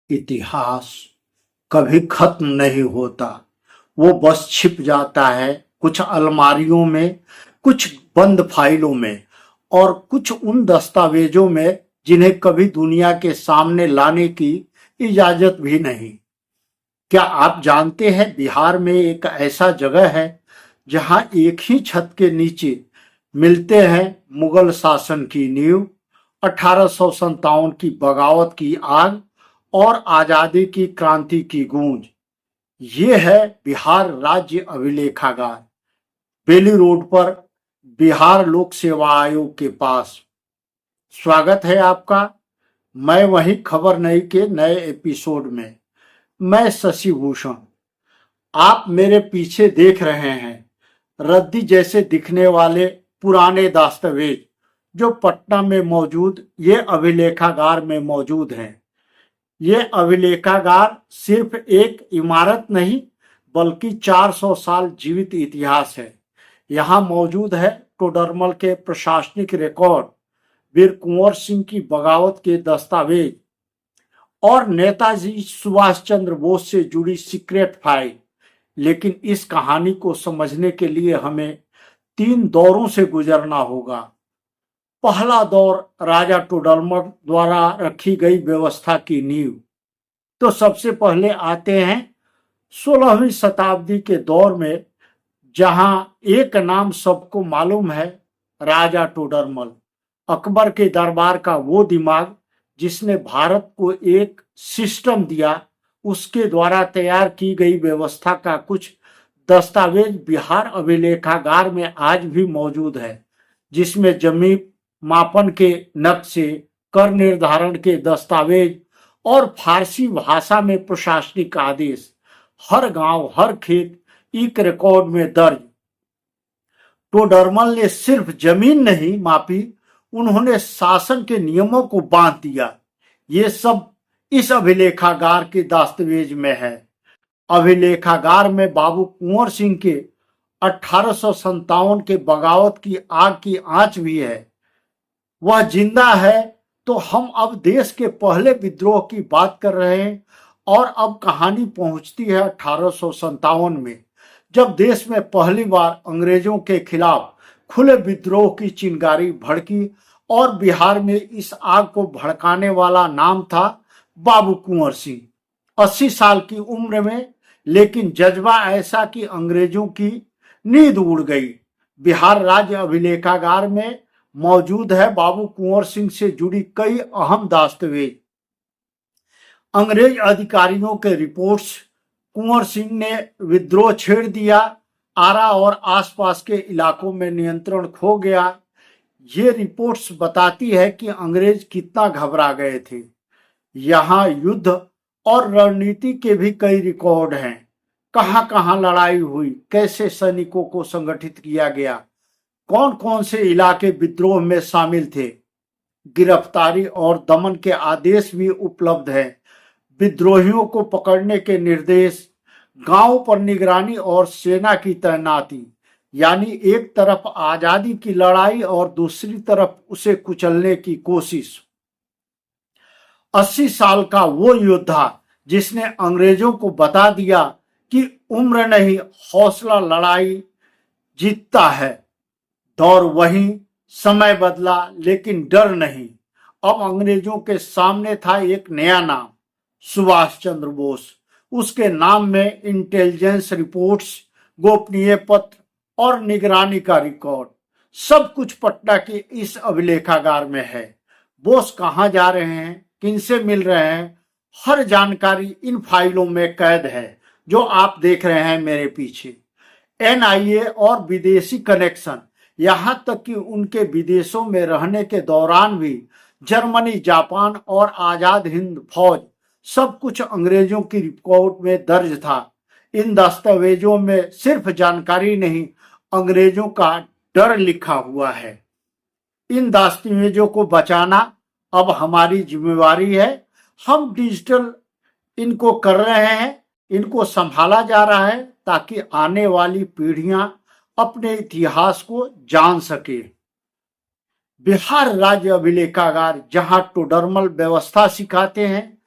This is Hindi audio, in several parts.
इतिहास कभी खत्म नहीं होता। वो बस छिप जाता है कुछ अलमारियों में, कुछ बंद फाइलों में और कुछ उन दस्तावेजों में जिन्हें कभी दुनिया के सामने लाने की इजाजत भी नहीं। क्या आप जानते हैं, बिहार में एक ऐसा जगह है जहां एक ही छत के नीचे मिलते हैं मुगल शासन की नींव, 1857 की बगावत की आग और आजादी की क्रांति की गूंज। ये है बिहार राज्य अभिलेखागार, बेली रोड पर, बिहार लोक सेवा आयोग के पास। स्वागत है आपका। मैं वही खबर नहीं के नए एपिसोड में। मैं शशि भूषण। आप मेरे पीछे देख रहे हैं रद्दी जैसे दिखने वाले पुराने दस्तावेज जो पटना में मौजूद ये अभिलेखागार में मौजूद हैं। ये अभिलेखागार सिर्फ एक इमारत नहीं बल्कि 400 साल जीवित इतिहास है। यहाँ मौजूद है टोडरमल के प्रशासनिक रिकॉर्ड, वीर कुंवर सिंह की बगावत के दस्तावेज और नेताजी सुभाष चंद्र बोस से जुड़ी सीक्रेट फाइल। लेकिन इस कहानी को समझने के लिए हमें 3 दौरों से गुजरना होगा। पहला दौर राजा टोडरमल द्वारा रखी गई व्यवस्था की नींव। तो सबसे पहले आते हैं 16वीं शताब्दी के दौर में, जहां एक नाम सबको मालूम है, राजा टोडरमल। अकबर के दरबार का वो दिमाग जिसने भारत को एक सिस्टम दिया, उसके द्वारा तैयार की गई व्यवस्था का कुछ दस्तावेज बिहार अभिलेखागार में आज भी मौजूद है, जिसमें जमीन मापन के नक्शे, कर निर्धारण के दस्तावेज और फारसी भाषा में प्रशासनिक आदेश, हर गांव हर खेत एक रिकॉर्ड में दर्ज। टोडरमल ने सिर्फ जमीन नहीं मापी, उन्होंने शासन के नियमों को बांध दिया। ये सब इस अभिलेखागार के दस्तावेज में है। अभिलेखागार में बाबू कुंवर सिंह के 1857 के बगावत की आग की आंच भी है। वह जिंदा है तो हम अब देश के पहले विद्रोह की बात कर रहे हैं। और अब कहानी पहुंचती है 1857 में, जब देश में पहली बार अंग्रेजों के खिलाफ खुले विद्रोह की चिंगारी भड़की और बिहार में इस आग को भड़काने वाला नाम था बाबू कुंवर सिंह। 80 साल की उम्र में, लेकिन जज्बा ऐसा कि अंग्रेजों की नींद उड़ गई। बिहार राज्य अभिलेखागार में मौजूद है बाबू कुंवर सिंह से जुड़ी कई अहम दस्तावेज। अंग्रेज अधिकारियों के रिपोर्ट्स, कुंवर सिंह ने विद्रोह छेड़ दिया, आरा और आसपास के इलाकों में नियंत्रण खो गया। ये रिपोर्ट्स बताती है कि अंग्रेज कितना घबरा गए थे। यहाँ युद्ध और रणनीति के भी कई रिकॉर्ड हैं। कहां कहां लड़ाई हुई, कैसे सैनिकों को संगठित किया गया, कौन कौन से इलाके विद्रोह में शामिल थे। गिरफ्तारी और दमन के आदेश भी उपलब्ध हैं। विद्रोहियों को पकड़ने के निर्देश, गांव पर निगरानी और सेना की तैनाती। यानी एक तरफ आजादी की लड़ाई और दूसरी तरफ उसे कुचलने की कोशिश। 80 साल का वो योद्धा जिसने अंग्रेजों को बता दिया कि उम्र नहीं, हौसला लड़ाई जीतता है। दौर वही, समय बदला लेकिन डर नहीं। अब अंग्रेजों के सामने था एक नया नाम, सुभाष चंद्र बोस। उसके नाम में इंटेलिजेंस रिपोर्ट्स, गोपनीय पत्र और निगरानी का रिकॉर्ड, सब कुछ पटना के इस अभिलेखागार में है। बोस कहाँ जा रहे हैं, किनसे मिल रहे हैं, हर जानकारी इन फाइलों में कैद है जो आप देख रहे हैं मेरे पीछे। एनआईए और विदेशी कनेक्शन, यहां तक कि उनके विदेशों में रहने के दौरान भी जर्मनी, जापान और आजाद हिंद फौज, सब कुछ अंग्रेजों की रिकॉर्ड में दर्ज था। इन दस्तावेजों में सिर्फ जानकारी नहीं, अंग्रेजों का डर लिखा हुआ है। इन दस्तावेजों को बचाना अब हमारी जिम्मेवारी है। हम डिजिटल इनको कर रहे हैं, इनको संभाला जा रहा है ताकि आने वाली पीढ़ियां अपने इतिहास को जान सके। बिहार राज्य अभिलेखागार, जहां टोडरमल व्यवस्था सिखाते हैं,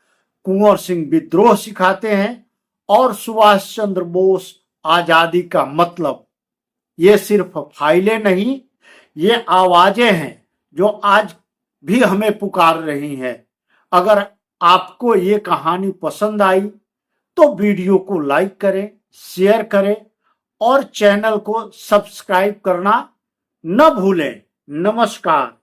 कुंवर सिंह विद्रोह सिखाते हैं और सुभाष चंद्र बोस आजादी का मतलब। ये सिर्फ फाइलें नहीं, ये आवाजें हैं जो आज भी हमें पुकार रही हैं। अगर आपको ये कहानी पसंद आई तो वीडियो को लाइक करें, शेयर करें और चैनल को सब्सक्राइब करना न भूलें। नमस्कार।